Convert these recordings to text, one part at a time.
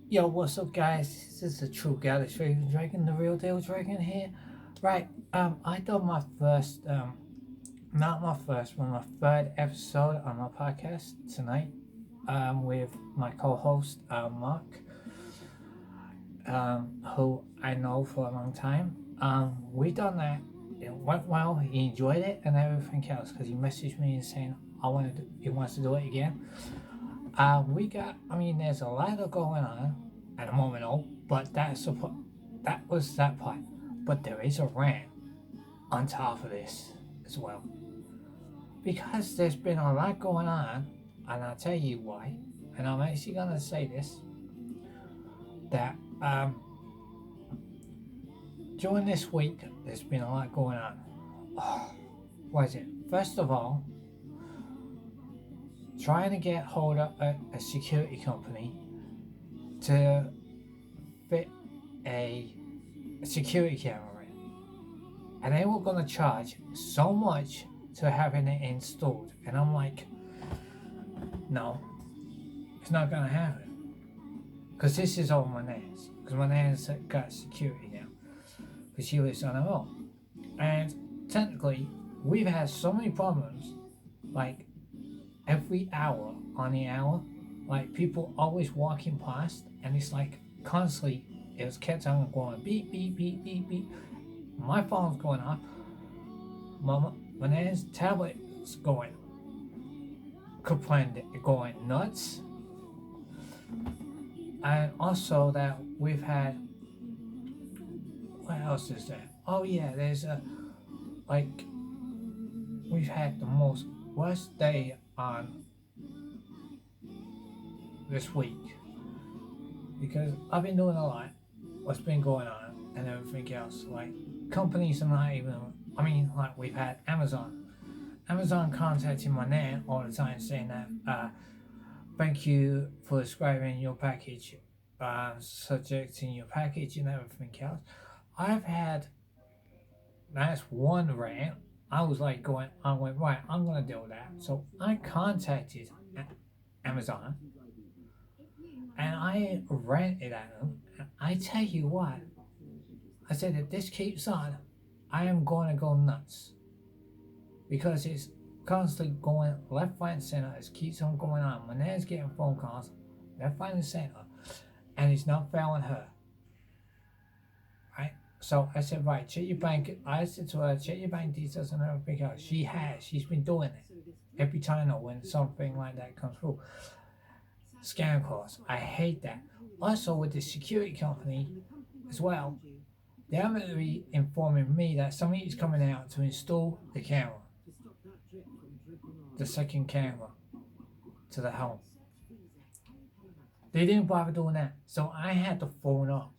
Yo, what's up, guys? This is the True Galaxy Raven Dragon, the real deal dragon here. Right, I done my first, not my first, but my third episode on my podcast tonight, with my co-host, Mark, who I know for a long time. We done that. It went well. He enjoyed it and everything else because he messaged me and saying he wants to do it again. There's a lot of going on at the moment, but that was that part. But there is a rant on top of this as well. Because there's been a lot going on, and I'll tell you why. And I'm actually gonna say this that during this week, there's been a lot going on. What is it? First of all, trying to get hold of a security company to fit a security camera in. And they were going to charge so much to having it installed. And I'm like, no, it's not going to happen. Because this is all my nan's. Because my nan's got security now. Because she lives on her own. And technically, we've had so many problems. Like, every hour on the hour, like people always walking past, and it's like constantly it was kept on going beep beep beep beep beep. My phone's going off. My nan's tablet's going going nuts. And also that we've had, what else is there? Oh yeah, there's a like we've had the most worst day on this week because I've been doing a lot. What's been going on and everything else. Like companies are not even. Like we've had Amazon contacting my nan all the time saying that thank you for describing your package, subjecting your package and everything else. I've had that's one rant. I went right. I'm gonna deal with that. So I contacted Amazon and I ranted at them. I tell you what, I said if this keeps on, I am going to go nuts because it's constantly going left, right, and center. It keeps on going on. My nan's getting phone calls left, right, and center, and it's not failing her. Right? So I said, right, check your bank. I said to her, check your bank details and everything else. She has. She's been doing it every time though when something like that comes through. Scam calls. I hate that. Also with the security company as well, they're going to be informing me that somebody is coming out to install the camera, the second camera to the home. They didn't bother doing that, so I had to phone up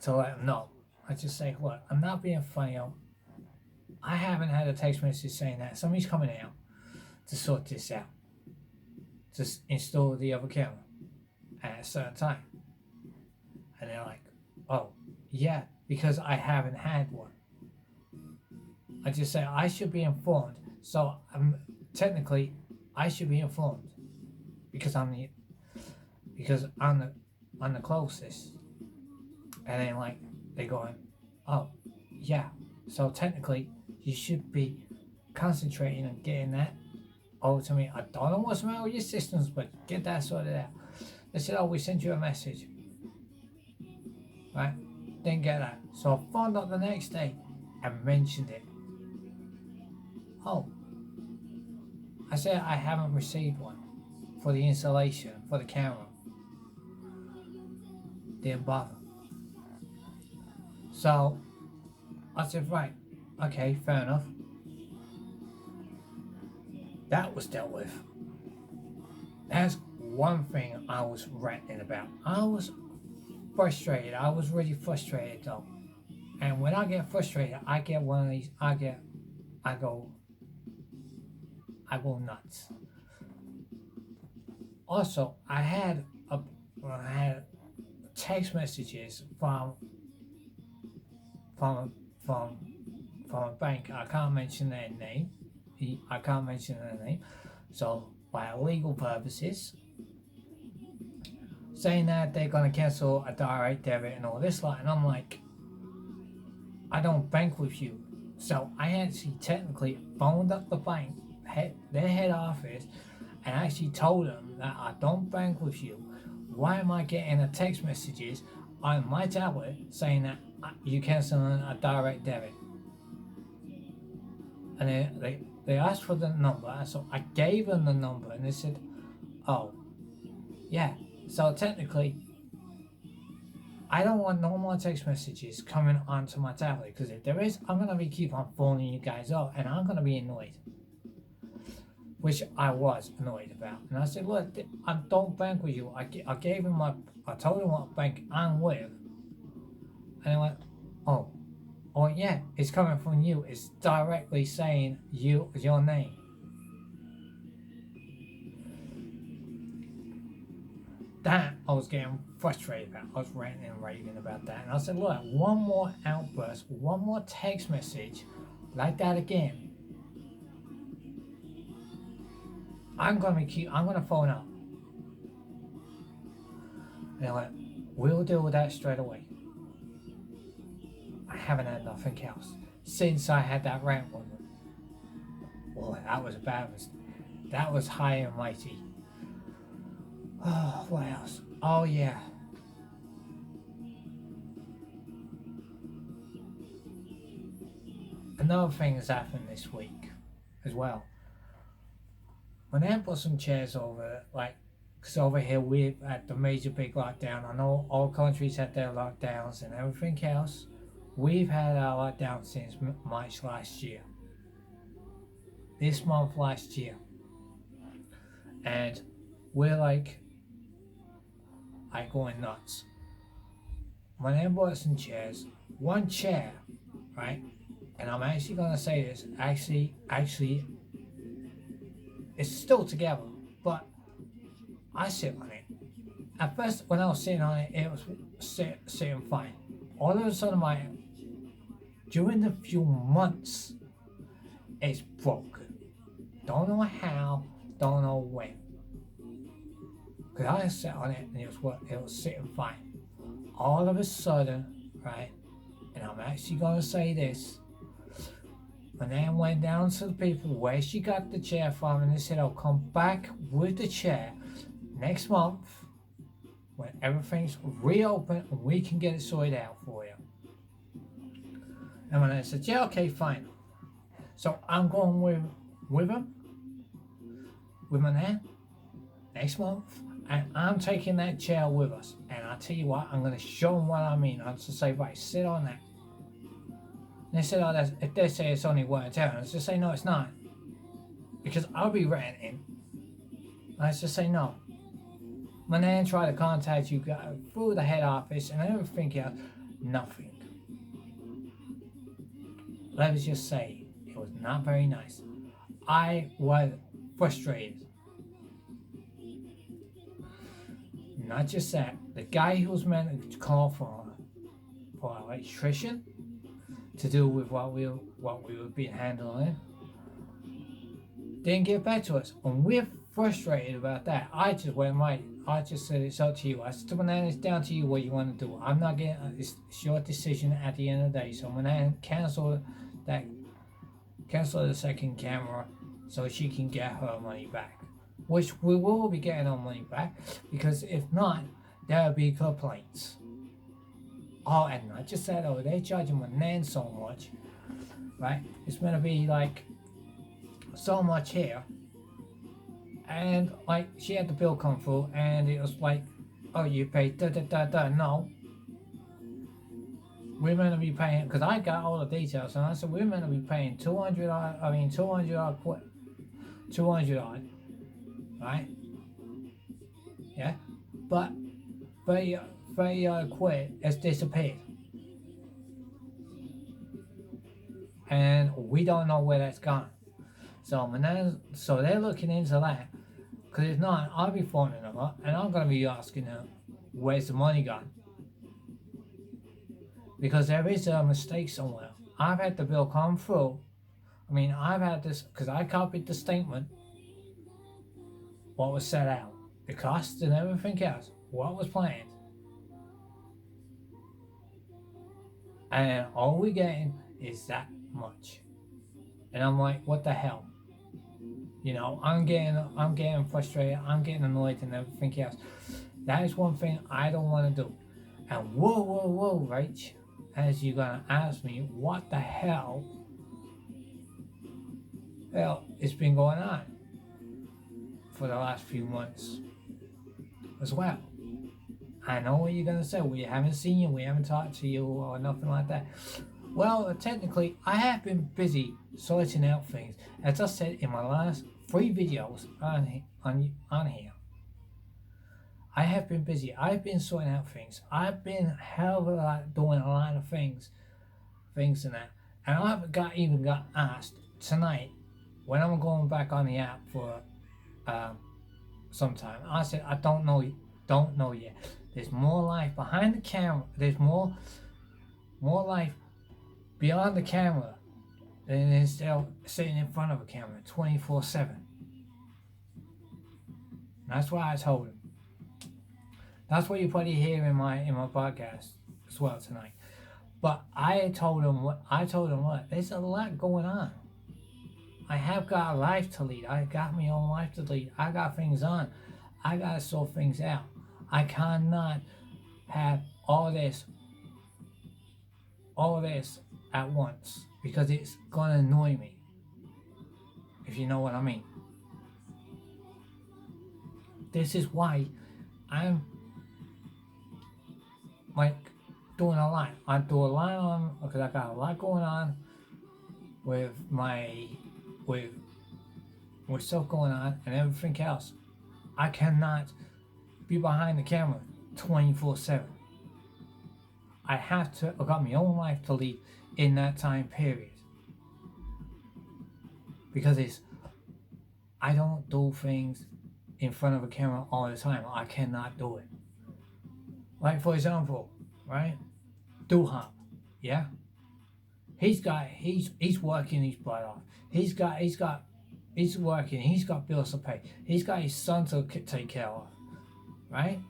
to let them know. I just say, look, I'm not being funny. I haven't had a text message saying that somebody's coming out to sort this out, to install the other camera at a certain time. And they're like, oh, yeah, because I haven't had one. I just say I should be informed. So technically, I should be informed because I'm the closest. And then like they're going, oh, yeah. So technically, you should be concentrating on getting that over to me. I don't know what's wrong with your systems, but get that sorted out. They said, oh, we sent you a message. Right? Didn't get that. So I phoned up the next day and mentioned it. Oh. I said I haven't received one for the installation for the camera. Didn't bother. So I said, right, okay, fair enough. That was dealt with. That's one thing I was ranting about. I was frustrated. I was really frustrated though. And when I get frustrated, I get one of these. I go nuts. Also, I had text messages from a bank. I can't mention their name. I can't mention their name. So by legal purposes, saying that they're gonna cancel a direct debit and all this lot, and I'm like, I don't bank with you. So I actually technically phoned up the bank, their head office, and actually told them that I don't bank with you. Why am I getting a text messages on my tablet saying that you canceling a direct debit? And they asked for the number, so I gave them the number, and they said, oh, yeah. So technically, I don't want no more text messages coming onto my tablet, because if there is, I'm going to keep on phoning you guys up, and I'm going to be annoyed. Which I was annoyed about. And I said, look, I don't bank with you. I gave him I told him what bank I'm with. And he went, oh yeah, it's coming from you. It's directly saying your name. That I was getting frustrated about. I was ranting and raving about that. And I said, look, one more outburst, one more text message like that again, I'm gonna phone up. And I went, we'll deal with that straight away. I haven't had nothing else since I had that rant with them. Boy, that was a bad one. That was high and mighty. Oh, what else? Oh yeah. Another thing has happened this week as well. When I put some chairs over, because over here we've had the major big lockdown. I know all countries had their lockdowns and everything else. We've had our lockdown since March last year. This month last year. And we're going nuts. When I bought some chairs, one chair, right? And I'm actually going to say this, actually, it's still together, but I sit on it. At first, when I was sitting on it, it was sitting fine. All of a sudden, during the few months, it's broken. Don't know how, don't know when. Because I sat on it and it was sitting fine. All of a sudden, right, and I'm actually going to say this, and then went down to the people where she got the chair from, and they said, I'll come back with the chair next month when everything's reopened and we can get it sorted out for you. And when I said, yeah, okay, fine. So I'm going with them, with my nan, next month, and I'm taking that chair with us. And I tell you what, I'm going to show them what I mean. I'll just say, right, sit on that. And they said, oh, if they say it's only wear and tear, I just say, no, it's not. Because I'll be ranting. I just say, no. My nan tried to contact you guys through the head office and everything else. Nothing. Let us just say, it was not very nice. I was frustrated. Not just that, the guy who was meant to call for an electrician to do with what we were being handling didn't get back to us, and we're frustrated about that. I just said it's up to you. I said to my nan, it's down to you what you want to do. I'm not getting it's your decision at the end of the day. So my nan cancel the second camera so she can get her money back, which we will be getting our money back, because if not, there'll be complaints. Oh, and not just that, oh, they're charging my nan so much, right? It's gonna be so much here. And she had the bill come through and it was oh, you paid No. We're meant to be paying, because I got all the details, and I said we're meant to be paying 200 odd, right? Yeah? But 30 quid has disappeared. And we don't know where that's gone. So they're looking into that. Because if not, I'll be phoning them up and I'm going to be asking them, where's the money gone? Because there is a mistake somewhere. I've had the bill come through. I've had this, because I copied the statement, what was set out, the cost and everything else. what was planned, and all we're getting is that much. And I'm like, what the hell? You know, I'm getting frustrated, I'm getting annoyed and everything else. That is one thing I don't want to do. And whoa, Rach, as you're gonna ask me, what the hell it's been going on for the last few months as well. I know what you're gonna say. We haven't seen you, we haven't talked to you, or nothing like that. Well, technically, I have been busy sorting out things, as I said in my last 3 videos on here. I have been busy. I've been sorting out things. I've been hell of a lot doing a lot of things and that. And even got asked tonight when I'm going back on the app for sometime. I said I don't know yet. There's more life behind the camera. There's more life beyond the camera than is still sitting in front of a camera 24/7. That's why I told him. That's what you probably hear in my podcast as well tonight. But I told him what there's a lot going on. I have got a life to lead. I got my own life to lead. I got things on. I gotta sort things out. I cannot have all this at once because it's gonna annoy me. If you know what I mean. This is why I'm like doing a lot. I do a lot on because I got a lot going on with stuff going on and everything else. I cannot be behind the camera 24/7. I got my own life to lead in that time period. Because I don't do things in front of a camera all the time. I cannot do it. Like for example, right? Duhop, yeah? He's working his butt off. He's working, he's got bills to pay. He's got his son to take care of. Right?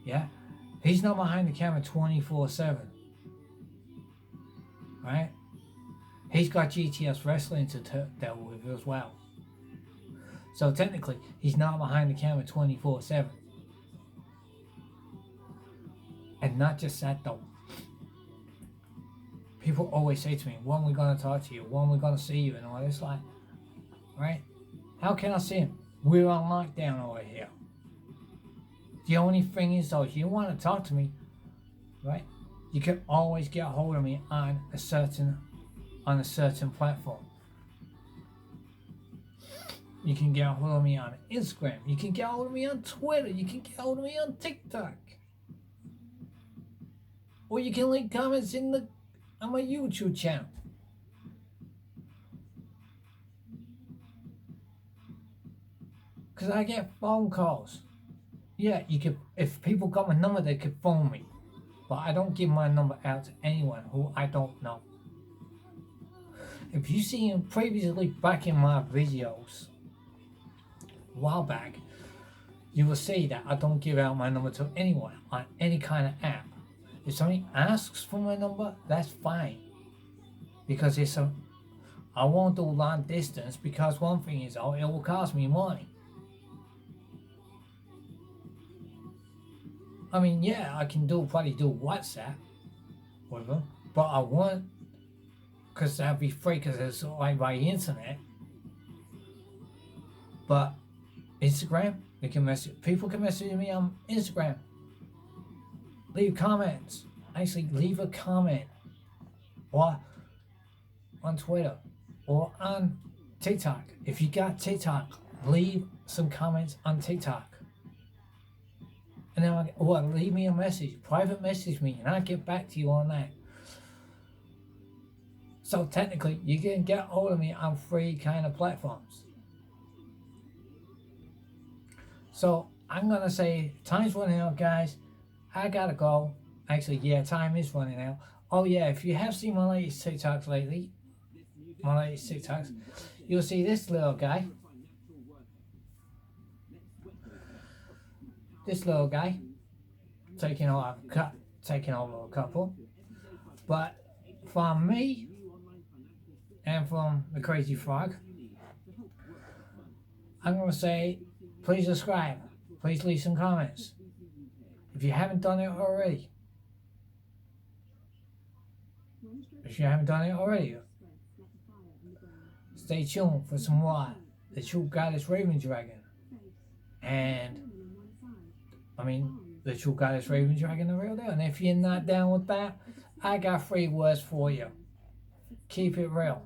Yeah? He's not behind the camera 24/7. Right? He's got GTS wrestling to deal with as well. So technically, he's not behind the camera 24/7. And not just that though. People always say to me, when we gonna talk to you? When we gonna see you? And all this, like, right? How can I see him? We're on lockdown over here. The only thing is though, if you want to talk to me, right, you can always get a hold of me on a certain platform. You can get a hold of me on Instagram. You can get a hold of me on Twitter. You can get a hold of me on TikTok. Or you can leave comments on my YouTube channel. Because I get phone calls. Yeah, you could. If people got my number, they could phone me. But I don't give my number out to anyone who I don't know. If you see him previously back in my videos, a while back, you will see that I don't give out my number to anyone on any kind of app. If somebody asks for my number, that's fine. Because I won't do long distance because one thing is, it will cost me money. I mean, yeah, I can probably do WhatsApp with them, but I won't, because that'd be free because it's like by internet. But Instagram, people can message me on Instagram. Leave comments. Actually, leave a comment. Or on Twitter. Or on TikTok. If you got TikTok, leave some comments on TikTok. And then leave me a message. Private message me and I'll get back to you on that. So technically, you can get hold of me on 3 kind of platforms. So I'm going to say, time's running out, guys. I gotta go. Actually, yeah, time is running out. Oh yeah, if you have seen my latest TikToks lately, you'll see this little guy. this little guy taking over a couple. But from me and from the Crazy Frog, I'm going to say please subscribe. Please leave some comments. If you haven't done it already, stay tuned for some more The True Goddess Raven Dragon. And, the True Goddess Raven Dragon, the real deal. And if you're not down with that, I got 3 words for you. Keep it real.